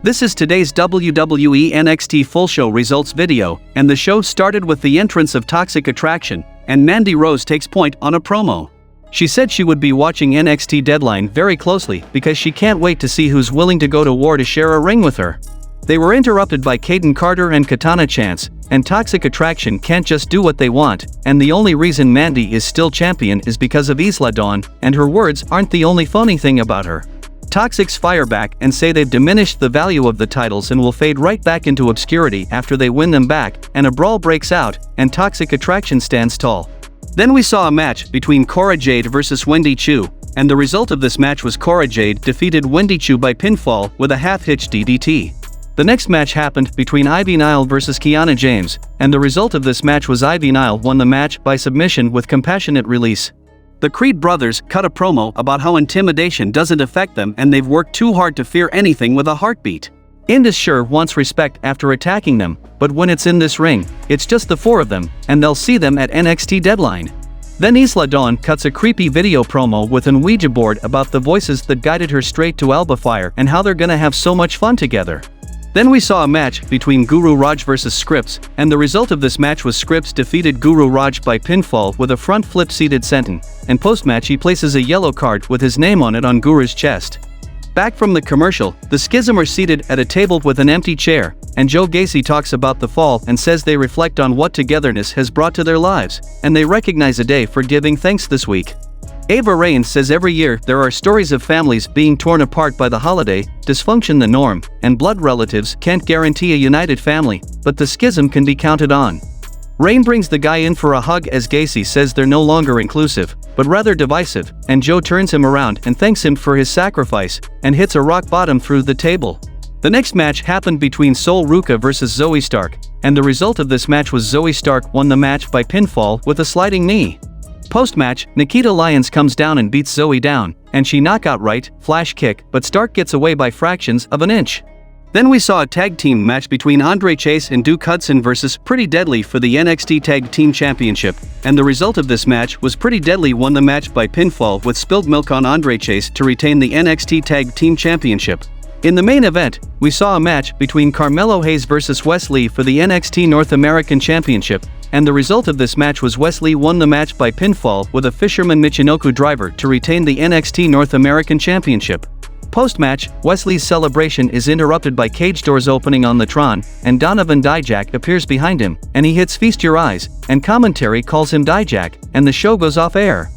This is today's WWE NXT full show results video, and the show started with the entrance of Toxic Attraction, and Mandy Rose takes point on a promo. She said she would be watching NXT Deadline very closely because she can't wait to see who's willing to go to war to share a ring with her. They were interrupted by Kaden Carter and Katana chants, and Toxic Attraction can't just do what they want, and the only reason Mandy is still champion is because of Isla Dawn, and her words aren't the only phony thing about her. Toxics fire back and say they've diminished the value of the titles and will fade right back into obscurity after they win them back, and a brawl breaks out, and Toxic Attraction stands tall. Then we saw a match between Cora Jade versus Wendy Choo, and the result of this match was Cora Jade defeated Wendy Choo by pinfall with a half-hitch DDT. The next match happened between Ivy Nile versus Kiana James, and the result of this match was Ivy Nile won the match by submission with compassionate release. The Creed brothers cut a promo about how intimidation doesn't affect them and they've worked too hard to fear anything with a heartbeat. Indus sure wants respect after attacking them, but when it's in this ring, it's just the four of them, and they'll see them at NXT Deadline. Then Isla Dawn cuts a creepy video promo with an Ouija board about the voices that guided her straight to Alba Fire and how they're gonna have so much fun together. Then we saw a match between Guru Raj versus Scripps, and the result of this match was Scripps defeated Guru Raj by pinfall with a front flip seated senton, and post-match he places a yellow card with his name on it on Guru's chest. Back from the commercial, the Schism are seated at a table with an empty chair, and Joe Gacy talks about the fall and says they reflect on what togetherness has brought to their lives, and they recognize a day for giving thanks this week. Ava Raine says every year there are stories of families being torn apart by the holiday, dysfunction the norm, and blood relatives can't guarantee a united family, but the Schism can be counted on. Raine brings the guy in for a hug as Gacy says they're no longer inclusive, but rather divisive, and Joe turns him around and thanks him for his sacrifice, and hits a rock bottom through the table. The next match happened between Sol Ruca versus Zoe Stark, and the result of this match was Zoe Stark won the match by pinfall with a sliding knee. Post-match, Nikkita Lyons comes down and beats Zoe down, and she knockout right, flash kick, but Stark gets away by fractions of an inch. Then we saw a tag team match between Andre Chase and Duke Hudson versus Pretty Deadly for the NXT Tag Team Championship, and the result of this match was Pretty Deadly won the match by pinfall with spilled milk on Andre Chase to retain the NXT Tag Team Championship. In the main event, we saw a match between Carmelo Hayes versus Wes Lee for the NXT North American Championship, and the result of this match was Wes Lee won the match by pinfall with a Fisherman Michinoku driver to retain the NXT North American Championship. Post-match, Wes Lee's celebration is interrupted by cage doors opening on the Tron, and Donovan Dijak appears behind him, and he hits Feast Your Eyes, and commentary calls him Dijak, and the show goes off air.